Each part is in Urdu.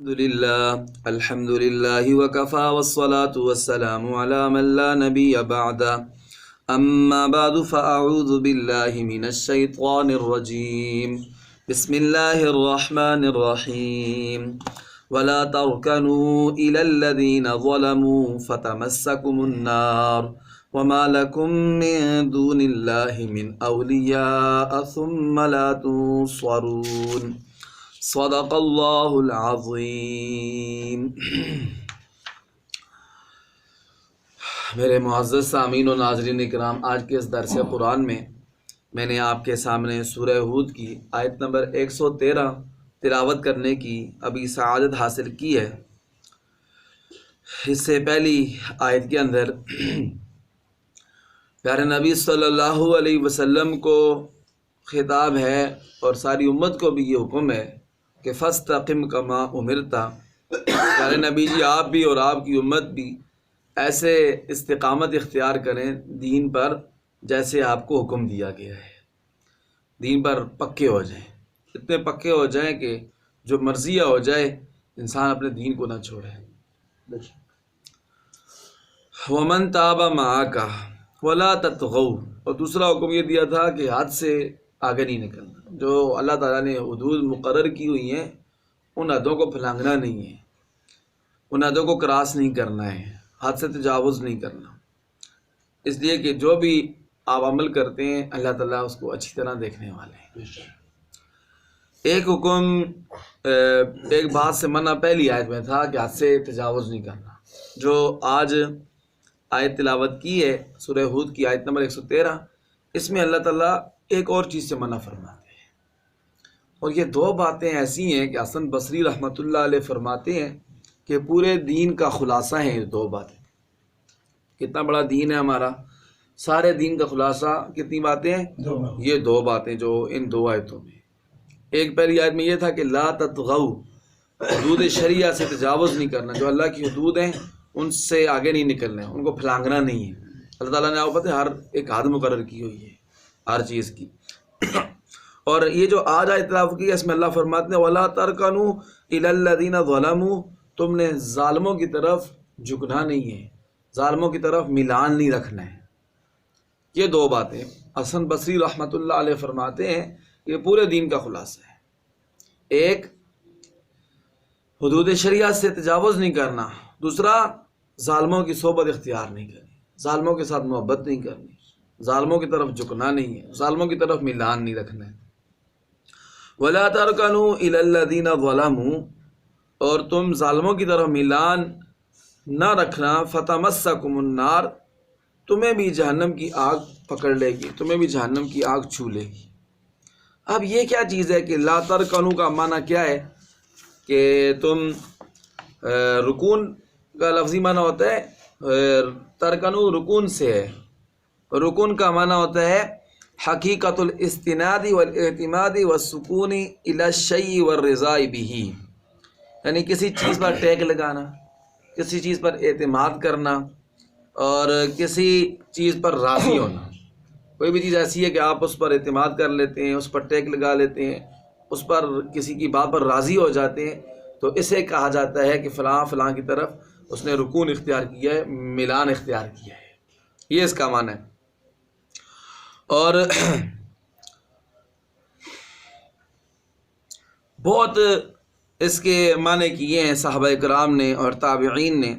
الحمد لله وكفى والصلاة والسلام على من لا نبي بعده أما بعد فأعوذ بالله من الشيطان الرجيم بسم الله الرحمن الرحيم ولا تركنوا إلى الذين ظلموا فتمسكم النار وما لكم من دون الله من أولياء ثم لا تنصرون صدق اللہ العظیم۔ میرے معزز سامعین و ناظرین کرام، آج کے اس درس قرآن میں نے آپ کے سامنے سورہ ہود کی آیت نمبر 113 تلاوت کرنے کی ابھی سعادت حاصل کی ہے۔ اس سے پہلی آیت کے اندر پیارے نبی صلی اللہ علیہ وسلم کو خطاب ہے اور ساری امت کو بھی یہ حکم ہے کہ فاستقم کما امرتا، پیارے نبی جی آپ بھی اور آپ کی امت بھی ایسے استقامت اختیار کریں دین پر جیسے آپ کو حکم دیا گیا ہے۔ دین پر پکے ہو جائیں، اتنے پکے ہو جائیں کہ جو مرضیہ ہو جائے انسان اپنے دین کو نہ چھوڑے۔ ومن تاب معک ولا تطغوا، اور دوسرا حکم یہ دیا تھا کہ حد سے آگے نہیں نکلنا۔ جو اللہ تعالیٰ نے حدود مقرر کی ہوئی ہیں ان حدوں کو پھلانگنا نہیں ہے، ان حدوں کو کراس نہیں کرنا ہے، حد سے تجاوز نہیں کرنا۔ اس لیے کہ جو بھی آپ عمل کرتے ہیں اللہ تعالیٰ اس کو اچھی طرح دیکھنے والے ہیں۔ ایک حکم ایک بات سے منع پہلی آیت میں تھا کہ حد سے تجاوز نہیں کرنا۔ جو آج آیت تلاوت کی ہے سورہ ہود کی آیت نمبر 113، اس میں اللہ تعالیٰ ایک اور چیز سے منع فرماتے ہیں، اور یہ دو باتیں ایسی ہیں کہ حسن بصری رحمۃ اللہ علیہ فرماتے ہیں کہ پورے دین کا خلاصہ ہیں یہ دو باتیں۔ کتنا بڑا دین ہے ہمارا، سارے دین کا خلاصہ کتنی باتیں ہیں؟ یہ دو باتیں جو ان دو آیتوں میں۔ ایک پہلی آیت میں یہ تھا کہ لا تطغوا، حدود شریعہ سے تجاوز نہیں کرنا، جو اللہ کی حدود ہیں ان سے آگے نہیں نکلنا ہے، ان کو پھلانگنا نہیں ہے۔ اللہ تعالیٰ نے آپ پتہ ہے ہر ایک حد مقرر کی ہوئی ہے ہر چیز کی۔ اور یہ جو آج آیت تلاوت کی ہے اس میں اللہ فرماتے ہیں وَلَا تَرْكَنُوا إِلَى الَّذِينَ ظَلَمُوا، تم نے ظالموں کی طرف جھکنا نہیں ہے، ظالموں کی طرف میلان نہیں رکھنا ہے۔ یہ دو باتیں حسن بصری رحمۃ اللہ علیہ فرماتے ہیں یہ پورے دین کا خلاصہ ہے۔ ایک حدود شریعہ سے تجاوز نہیں کرنا، دوسرا ظالموں کی صحبت اختیار نہیں کرنی، ظالموں کے ساتھ محبت نہیں کرنی، ظالموں کی طرف جھکنا نہیں ہے، ظالموں کی طرف میلان نہیں رکھنا ہے۔ وَلَا تَرْكَنُوا إِلَى الَّذِينَ ظَلَمُوا، اور تم ظالموں کی طرف میلان نہ رکھنا، فَتَمَسَّكُمُ النَّارُ، تمہیں بھی جہنم کی آگ پکڑ لے گی، تمہیں بھی جہنم کی آگ چھو لے گی۔ اب یہ کیا چیز ہے کہ لا ترکنو کا معنی کیا ہے کہ تم رکون کا لفظی معنی ہوتا ہے، ترکنو رکون سے ہے، رکون کا معنی ہوتا ہے حقیقت الاستناد والاعتماد والسکون الی الشیء والرضا بہ، یعنی کسی چیز پر ٹیک لگانا، کسی چیز پر اعتماد کرنا اور کسی چیز پر راضی ہونا۔ کوئی بھی چیز ایسی ہے کہ آپ اس پر اعتماد کر لیتے ہیں، اس پر ٹیک لگا لیتے ہیں، اس پر کسی کی بات پر راضی ہو جاتے ہیں، تو اسے کہا جاتا ہے کہ فلاں فلاں کی طرف اس نے رکون اختیار کیا ہے، میلان اختیار کیا ہے، یہ اس کا معنی ہے۔ اور بہت اس کے معنی کیے ہیں صحابہ کرام نے اور تابعین نے۔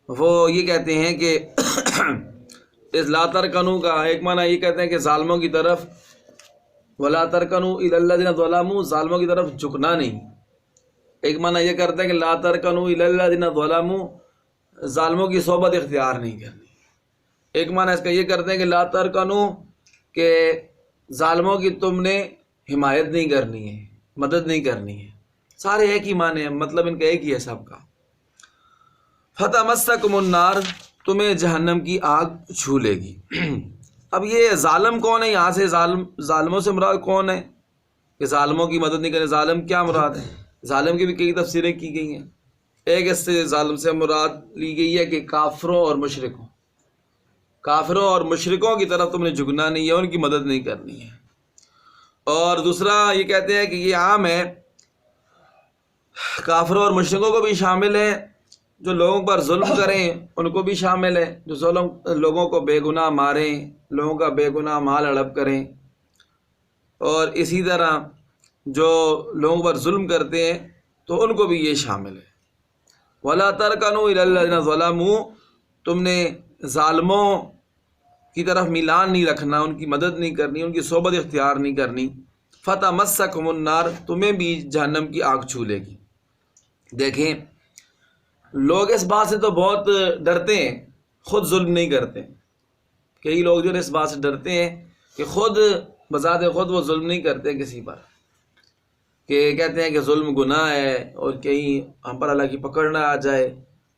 وہ یہ کہتے ہیں کہ اس لا ترکنو کا ایک معنی یہ کہتے ہیں کہ ظالموں کی طرف، ولا ترکنوا الی الذین ظلموا، ظالموں کی طرف جھکنا نہیں۔ ایک معنی یہ کرتے ہیں کہ لا ترکنوا الی الذین ظلموا، ظالموں کی صحبت اختیار نہیں کرنی۔ ایک معنی اس کا یہ کرتے ہیں کہ لا ترکنوا، کہ ظالموں کی تم نے حمایت نہیں کرنی ہے، مدد نہیں کرنی ہے۔ سارے ایک ہی معنی ہیں، مطلب ان کا ایک ہی ہے سب کا۔ فَتَمَسَّكُمُ النَّارُ، تمہیں جہنم کی آگ چھو لے گی۔ اب یہ ظالم کون ہے؟ یہاں سے ظالموں سے مراد کون ہے کہ ظالموں کی مدد نہیں کرے؟ ظالم کیا مراد ہے؟ ظالم کی بھی کئی تفسیریں کی گئی ہیں۔ ایک اس سے ظالم سے مراد لی گئی ہے کہ کافروں اور مشرکوں، کافروں اور مشرکوں کی طرف تم نے جھکنا نہیں ہے، ان کی مدد نہیں کرنی ہے۔ اور دوسرا یہ کہتے ہیں کہ یہ عام ہے کافروں اور مشرکوں کو بھی شامل ہے، جو لوگوں پر ظلم کریں ان کو بھی شامل ہے، جو لوگوں کو بے گناہ ماریں، لوگوں کا بے گناہ مال ہڑپ کریں، اور اسی طرح جو لوگوں پر ظلم کرتے ہیں تو ان کو بھی یہ شامل ہے۔ وَلَا تَرْكَنُوا إِلَى الَّذِينَ ظَلَمُوا، تم نے ظالموں کی طرف میلان نہیں رکھنا، ان کی مدد نہیں کرنی، ان کی صحبت اختیار نہیں کرنی۔ فَتَمَسَّكُمُ النَّارُ، تمہیں بھی جہنم کی آگ چھو لے گی۔ دیکھیں لوگ اس بات سے تو بہت ڈرتے ہیں، خود ظلم نہیں کرتے۔ کئی لوگ جو اس بات سے ڈرتے ہیں کہ خود بذات خود وہ ظلم نہیں کرتے کسی پر، کہ کہتے ہیں کہ ظلم گناہ ہے اور کہیں ہم پر اللہ کی پکڑ نہ آ جائے،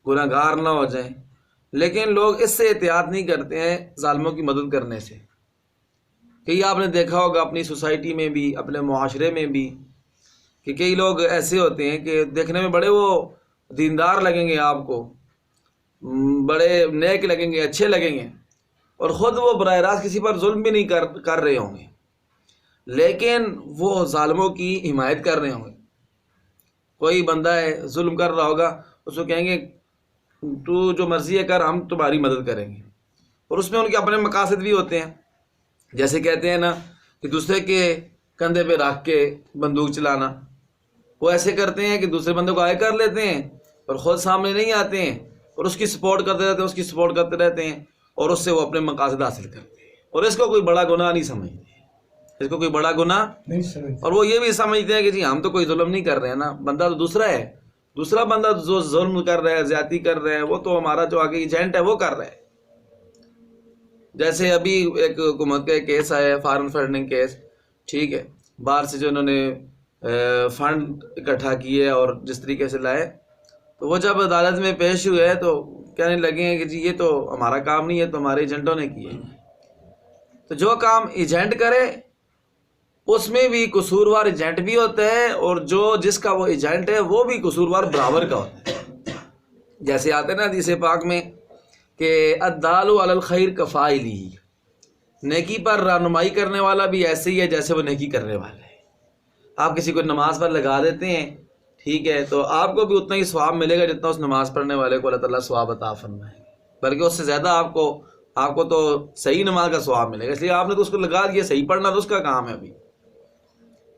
گناہ گار نہ ہو جائیں۔ لیکن لوگ اس سے احتیاط نہیں کرتے ہیں ظالموں کی مدد کرنے سے۔ کئی آپ نے دیکھا ہوگا اپنی سوسائٹی میں بھی، اپنے معاشرے میں بھی، کہ کئی لوگ ایسے ہوتے ہیں کہ دیکھنے میں بڑے وہ دیندار لگیں گے، آپ کو بڑے نیک لگیں گے، اچھے لگیں گے، اور خود وہ براہ راست کسی پر ظلم بھی نہیں کر رہے ہوں گے، لیکن وہ ظالموں کی حمایت کر رہے ہوں گے۔ کوئی بندہ ہے ظلم کر رہا ہوگا، اس کو کہیں گے تو جو مرضی ہے کر، ہم تمہاری مدد کریں گے، اور اس میں ان کے اپنے مقاصد بھی ہوتے ہیں۔ جیسے کہتے ہیں نا کہ دوسرے کے کندھے پہ رکھ کے بندوق چلانا، وہ ایسے کرتے ہیں کہ دوسرے بندے کو آئے کر لیتے ہیں اور خود سامنے نہیں آتے ہیں، اور اس کی سپورٹ کرتے رہتے ہیں، اس کی سپورٹ کرتے رہتے ہیں، اور اس سے وہ اپنے مقاصد حاصل کرتے ہیں، اور اس کو کوئی بڑا گناہ نہیں سمجھتے، اس کو کوئی بڑا گناہ نہیں سمجھتے، اور وہ یہ بھی سمجھتے ہیں کہ جی ہم تو کوئی ظلم نہیں کر رہے ہیں نا، بندہ تو دوسرا ہے، دوسرا بندہ جو ظلم کر رہا ہے، زیادتی کر رہا ہے، وہ تو ہمارا جو آگے ایجنٹ ہے وہ کر رہا ہے۔ جیسے ابھی ایک حکومت کا کیس آیا ہے، فارن فنڈنگ کیس، ٹھیک ہے، باہر سے جو انہوں نے فنڈ اکٹھا کیے اور جس طریقے سے لائے، تو وہ جب عدالت میں پیش ہوئے تو کہنے لگے ہیں کہ جی یہ تو ہمارا کام نہیں ہے، تو ہمارے ایجنٹوں نے کیے۔ تو جو کام ایجنٹ کرے اس میں بھی قصوروار ایجنٹ بھی ہوتا ہے، اور جو جس کا وہ ایجنٹ ہے وہ بھی قصوروار برابر کا ہوتا ہے۔ جیسے آتے ہیں نا حدیث پاک میں کہ الدال علی الخیر کفاعلہ، نیکی پر رہنمائی کرنے والا بھی ایسے ہی ہے جیسے وہ نیکی کرنے والا ہے۔ آپ کسی کو نماز پر لگا دیتے ہیں، ٹھیک ہے، تو آپ کو بھی اتنا ہی ثواب ملے گا جتنا اس نماز پڑھنے والے کو اللہ تعالیٰ ثواب عطا فرمائے، بلکہ اس سے زیادہ آپ کو تو صحیح نماز کا ثواب ملے گا، اس لیے آپ نے تو اس کو لگا دیا، صحیح پڑھنا تو اس کا کام ہے ابھی۔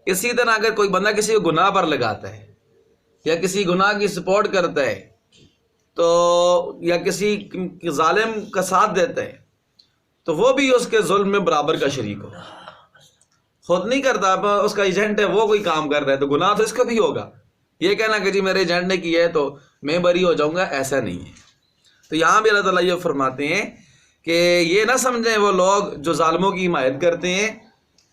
اسی طرح اگر کوئی بندہ کسی کو گناہ پر لگاتا ہے یا کسی گناہ کی سپورٹ کرتا ہے تو یا کسی ظالم کا ساتھ دیتا ہے تو وہ بھی اس کے ظلم میں برابر کا شریک ہوگا۔ خود نہیں کرتا، اس کا ایجنٹ ہے، وہ کوئی کام کر رہا ہے تو گناہ تو اس کا بھی ہوگا۔ یہ کہنا کہ جی میرے ایجنٹ نے کیا ہے تو میں بری ہو جاؤں گا، ایسا نہیں ہے۔ تو یہاں بھی اللہ تعالیٰ یہ فرماتے ہیں کہ یہ نہ سمجھیں وہ لوگ جو ظالموں کی حمایت کرتے ہیں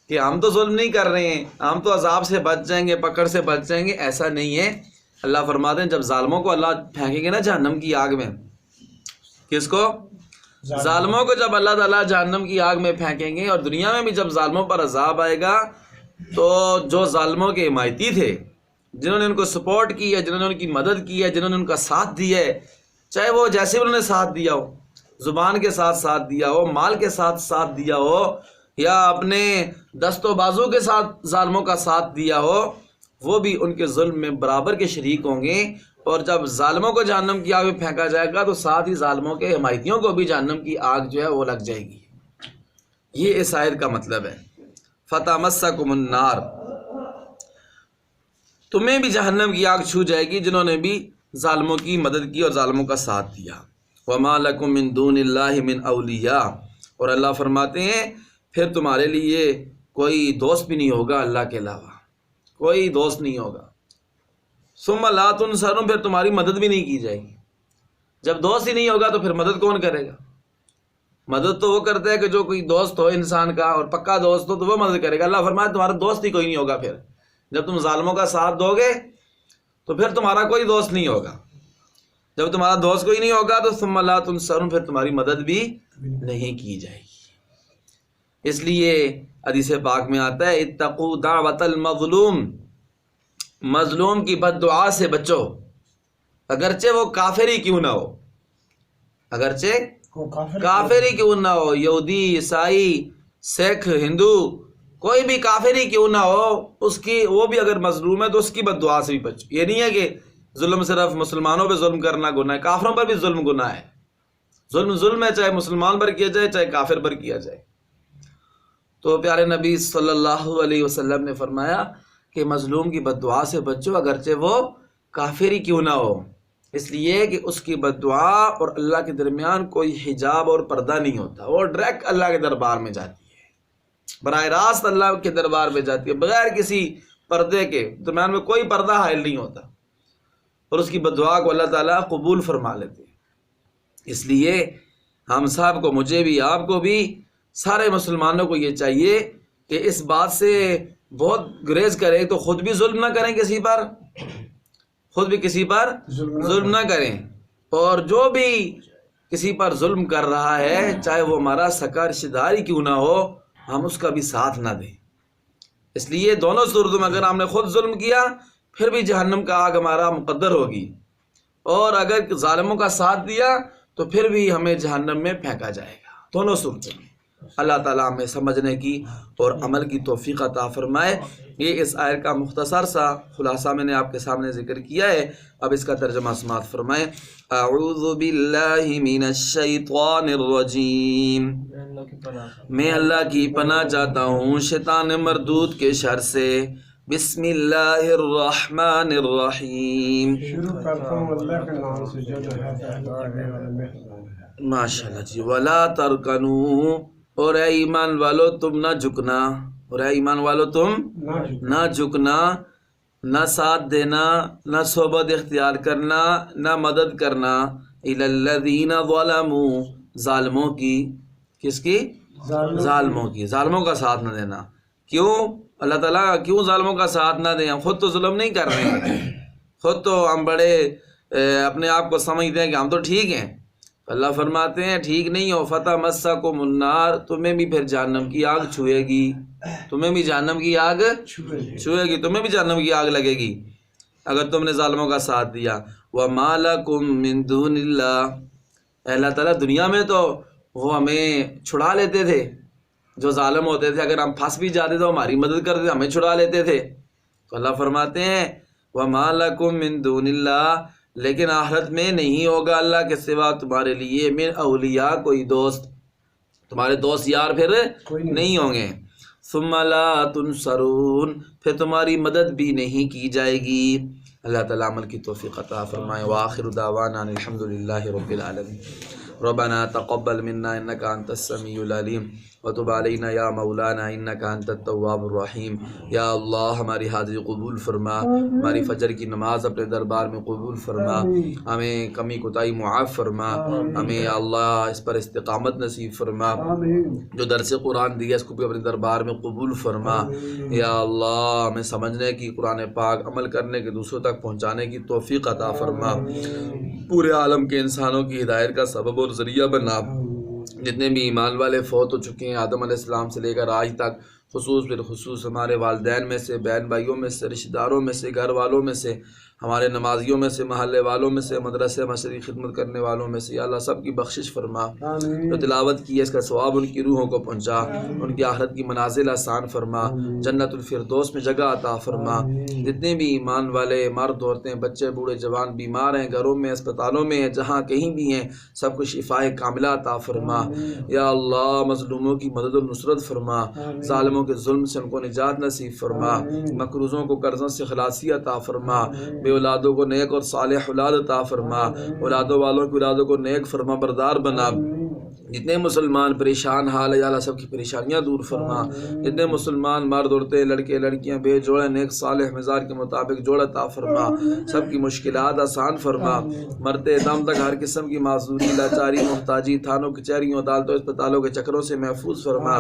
کہ ہم تو ظلم نہیں کر رہے ہیں، ہم تو عذاب سے بچ جائیں گے، پکڑ سے بچ جائیں گے، ایسا نہیں ہے۔ اللہ فرماتے ہیں جب ظالموں کو اللہ پھینکیں گے نا جہنم کی آگ میں، کس کو؟ ظالموں کو جب اللہ تعالیٰ جہنم کی آگ میں پھینکیں گے، اور دنیا میں بھی جب ظالموں پر عذاب آئے گا تو جو ظالموں کے حمایتی تھے، جنہوں نے ان کو سپورٹ کی ہے، جنہوں نے ان کی مدد کی ہے، جنہوں نے ان کا ساتھ دیا ہے، چاہے وہ جیسے انہوں نے ساتھ دیا ہو، زبان کے ساتھ دیا ہو، مال کے ساتھ دیا ہو، یا اپنے دست و بازو کے ساتھ ظالموں کا ساتھ دیا ہو، وہ بھی ان کے ظلم میں برابر کے شریک ہوں گے۔ اور جب ظالموں کو جہنم کی آگ میں پھینکا جائے گا تو ساتھ ہی ظالموں کے حمایتیوں کو بھی جہنم کی آگ جو ہے وہ لگ جائے گی۔ یہ اس آیت کا مطلب ہے۔ فَتَمَسَّكُمُ النَّارُ، تمہیں بھی جہنم کی آگ چھو جائے گی جنہوں نے بھی ظالموں کی مدد کی اور ظالموں کا ساتھ دیا۔ وَمَا لَكُم مِّن دُونِ اللَّهِ مِّنْ أَوْلِيَاءَ، اور اللہ فرماتے ہیں پھر تمہارے لیے کوئی دوست بھی نہیں ہوگا اللہ کے علاوہ، کوئی دوست نہیں ہوگا۔ ثُمَّ لَا تُنصَرُونَ، پھر تمہاری مدد بھی نہیں کی جائے گی۔ جب دوست ہی نہیں ہوگا تو پھر مدد کون کرے گا؟ مدد تو وہ کرتا ہے کہ جو کوئی دوست ہو انسان کا، اور پکا دوست ہو تو وہ مدد کرے گا۔ اللہ فرمایا تمہارا دوست ہی کوئی نہیں ہوگا۔ پھر جب تم ظالموں کا ساتھ دو گے تو پھر تمہارا کوئی دوست نہیں ہوگا۔ جب تمہارا دوست کوئی نہیں ہوگا تو ثُمَّ لَا تُنصَرُونَ، پھر تمہاری مدد بھی نہیں کی جائے گی۔ اس لیے حدیث پاک میں آتا ہے اتقوا دعوت المظلوم، مظلوم کی بد دعا سے بچو، اگرچہ وہ کافر ہی کیوں نہ ہو، اگرچہ کافر ہی کیوں نہ ہو، یہودی، عیسائی، سکھ، ہندو، کوئی بھی کافر ہی کیوں نہ ہو، اس کی وہ بھی اگر مظلوم ہے تو اس کی بد دعا سے بھی بچو۔ یہ نہیں ہے کہ ظلم صرف مسلمانوں پہ ظلم کرنا گناہ ہے، کافروں پر بھی ظلم گناہ ہے۔ ظلم ہے، چاہے مسلمان پر کیا جائے چاہے کافر پر کیا جائے۔ تو پیارے نبی صلی اللہ علیہ وسلم نے فرمایا کہ مظلوم کی بد دعا سے بچو، اگرچہ وہ کافر ہی کیوں نہ ہو، اس لیے کہ اس کی بد دعا اور اللہ کے درمیان کوئی حجاب اور پردہ نہیں ہوتا، وہ ڈائریکٹ اللہ کے دربار میں جاتی ہے، براہ راست اللہ کے دربار میں جاتی ہے، بغیر کسی پردے کے، درمیان میں کوئی پردہ حائل نہیں ہوتا، اور اس کی بد دعا کو اللہ تعالیٰ قبول فرما لیتے ہیں۔ اس لیے ہم صاحب کو، مجھے بھی، آپ کو بھی، سارے مسلمانوں کو یہ چاہیے کہ اس بات سے بہت گریز کریں، تو خود بھی ظلم نہ کریں کسی پر، خود بھی کسی پر ظلم نہ کریں، اور جو بھی کسی پر ظلم کر رہا ہے چاہے وہ ہمارا سگا رشتہ دار ہی کیوں نہ ہو، ہم اس کا بھی ساتھ نہ دیں۔ اس لیے دونوں صورتوں میں اگر ہم نے خود ظلم کیا پھر بھی جہنم کا آگ ہمارا مقدر ہوگی، اور اگر ظالموں کا ساتھ دیا تو پھر بھی ہمیں جہنم میں پھینکا جائے گا، دونوں صورتوں میں۔ اللہ تعالیٰ ہمیں سمجھنے کی اور عمل کی توفیق عطا فرمائے۔ یہ اس آیت کا مختصر سا خلاصہ میں نے آپ کے سامنے ذکر کیا ہے، اب اس کا ترجمہ سماعت فرمائیں۔ اعوذ باللہ من الشیطان الرجیم، میں اللہ کی پناہ چاہتا ہوں شیطان مردود کے شر سے۔ بسم اللہ الرحمن الرحیم، شروع کرتا ہوں اللہ کے نام سے جو نہایت رحم کرنے والا مہربان ہے۔ ماشاءاللہ جی۔ ولا ترکنوا، اور اے ایمان والو تم نہ جھکنا، اور اے ایمان والو تم نہ جھکنا، نہ ساتھ دینا، نہ صحبت اختیار کرنا، نہ مدد کرنا، الی الذین ظلموا، ظالموں کی، کس کی؟ ظالموں کی، ظالموں کا ساتھ نہ دینا۔ کیوں اللہ تعالیٰ کیوں ظالموں کا ساتھ نہ دیں؟ ہم خود تو ظلم نہیں کر رہے ہیں، خود تو ہم بڑے اپنے آپ کو سمجھتے ہیں کہ ہم تو ٹھیک ہیں۔ اللہ فرماتے ہیں ٹھیک نہیں ہو، فتح مسکم النار، تمہیں بھی پھر جہنم کی آگ چھوئے گی، تمہیں بھی جہنم کی آگ چھوئے گی، تمہیں بھی جہنم کی آگ لگے گی اگر تم نے ظالموں کا ساتھ دیا۔ وَمَا لَكُم مِّن دُونِ اللَّهِ، اللہ تعالیٰ دنیا میں تو وہ ہمیں چھڑا لیتے تھے، جو ظالم ہوتے تھے اگر ہم پھنس بھی جاتے تو ہماری مدد کرتے تھے، ہمیں چھڑا لیتے تھے۔ تو اللہ فرماتے ہیں وَمَا لَكُم مِّن دُونِ اللَّهِ، لیکن آخرت میں نہیں ہوگا اللہ کے سوا تمہارے لیے من اولیاء کوئی دوست، تمہارے دوست یار پھر نہیں ہوں گے۔ ثم لا تنصرون، پھر تمہاری مدد بھی نہیں کی جائے گی۔ اللہ تعالیٰ عمل کی توفیق عطا فرمائے۔ وآخر دعوانا الحمدللہ رب العالمین۔ ربنا تقبل منا انك انت السميع العليم وتب علينا یا مولانا انك انت التواب الرحیم۔ یا اللہ ہماری حاضری قبول فرما، ہماری فجر کی نماز اپنے دربار میں قبول فرما، ہمیں کمی کوتاہی معاف فرما، ہمیں یا اللہ اس پر استقامت نصیب فرما، جو درس قرآن دیا اس کو بھی اپنے دربار میں قبول فرما۔ یا اللہ ہمیں سمجھنے کی، قرآن پاک عمل کرنے کے، دوسروں تک پہنچانے کی توفیق عطا فرما، پورے عالم کے انسانوں کی ہدایت کا سبب اور ذریعہ بنا۔ جتنے بھی ایمان والے فوت ہو چکے ہیں آدم علیہ السلام سے لے کر آج تک، خصوص بالخصوص ہمارے والدین میں سے، بہن بھائیوں میں سے، رشتہ داروں میں سے، گھر والوں میں سے، ہمارے نمازیوں میں سے، محلے والوں میں سے، مدرسے مسجد کی خدمت کرنے والوں میں سے، یا اللہ سب کی بخشش فرما۔ جو تلاوت کی ہے اس کا ثواب ان کی روحوں کو پہنچا، ان کی آخرت کی منازل آسان فرما، جنت الفردوس میں جگہ عطا فرما۔ جتنے بھی ایمان والے مرد عورتیں بچے بوڑھے جوان بیمار ہیں، گھروں میں اسپتالوں میں ہیں، جہاں کہیں بھی ہیں، سب کو شفاء کاملہ عطا فرما۔ یا اللہ مظلوموں کی مدد و نصرت فرما، ظالموں کے ظلم سے ان کو نجات نصیب فرما، مقروضوں کو قرضوں سے خلاصی عطا فرما، بے اولادوں کو نیک اور صالح اولاد عطا فرما، اولادوں والوں کی اولادوں کو نیک فرما بردار بنا۔ جتنے مسلمان پریشان حال ہے یا اللہ سب کی پریشانیاں دور فرما۔ جتنے مسلمان مرد عورتیں لڑکے لڑکیاں بے جوڑے نیک صالح مزاج کے مطابق جوڑ عطا فرما، سب کی مشکلات آسان فرما، مرتے دم تک ہر قسم کی معذوری لاچاری محتاجی تھانوں کچہریوں عدالتوں اسپتالوں کے چکروں سے محفوظ فرما،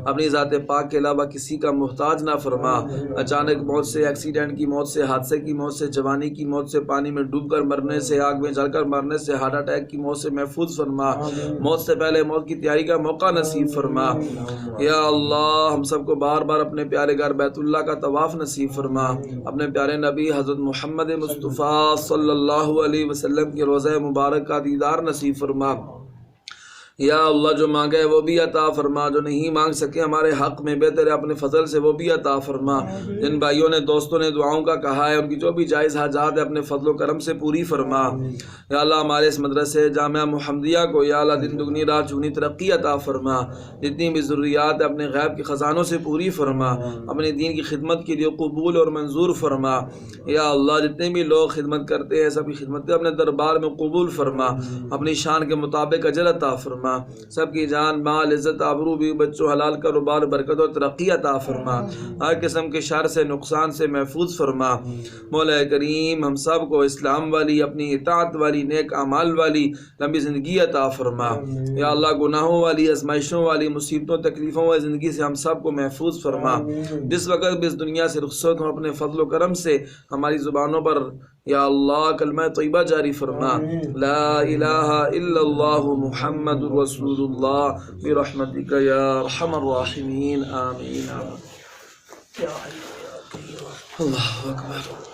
اپنی ذات پاک کے علاوہ کسی کا محتاج نہ فرما، اچانک موت سے، ایکسیڈنٹ کی موت سے، حادثے کی موت سے، جوانی کی موت سے، پانی میں ڈوب کر مرنے سے، آگ میں جل کر مرنے سے، ہارٹ اٹیک کی موت سے محفوظ فرما، موت سے پہلے موت کی تیاری کا موقع نصیب فرما۔ یا اللہ ہم سب کو بار بار اپنے پیارے گھر بیت اللہ کا طواف نصیب فرما، اپنے پیارے نبی حضرت محمد مصطفیٰ صلی اللہ علیہ وسلم کی روضہ مبارک کا دیدار نصیب فرما، یا اللہ جو مانگے وہ بھی عطا فرما، جو نہیں مانگ سکے ہمارے حق میں بہتر ہے اپنے فضل سے وہ بھی عطا فرما۔ جن بھائیوں نے دوستوں نے دعاؤں کا کہا ہے ان کی جو بھی جائز حاجات ہے اپنے فضل و کرم سے پوری فرما۔ یا اللہ ہمارے اس مدرسے جامعہ محمدیہ کو یا اللہ دن دگنی رات چگنی ترقی عطا فرما، جتنی بھی ضروریات ہے اپنے غیب کے خزانوں سے پوری فرما، اپنے دین کی خدمت کے لیے قبول اور منظور فرما۔ یا اللہ جتنے بھی لوگ خدمت کرتے ہیں سب کی خدمت اپنے دربار میں قبول فرما، اپنی شان کے مطابق اجر عطا فرما، سب کی جان مال عزت آبرو بھی بچوں حلال کاروبار برکت اور ترقی عطا فرما، ہر قسم کے شر سے نقصان سے محفوظ فرما۔ مولا کریم ہم سب کو اسلام والی اپنی اطاعت والی نیک اعمال والی لمبی زندگی عطا فرما۔ یا اللہ گناہوں والی آزمائشوں والی مصیبتوں تکلیفوں والی زندگی سے ہم سب کو محفوظ فرما۔ جس وقت بھی اس دنیا سے رخصت ہوں اپنے فضل و کرم سے ہماری زبانوں پر یا اللہ کلمہ طیبہ جاری فرما، لا الہ الا اللہ محمد رسول اللہ برحمتک یا ارحم الراحمین آمین۔ اللہ اکبر۔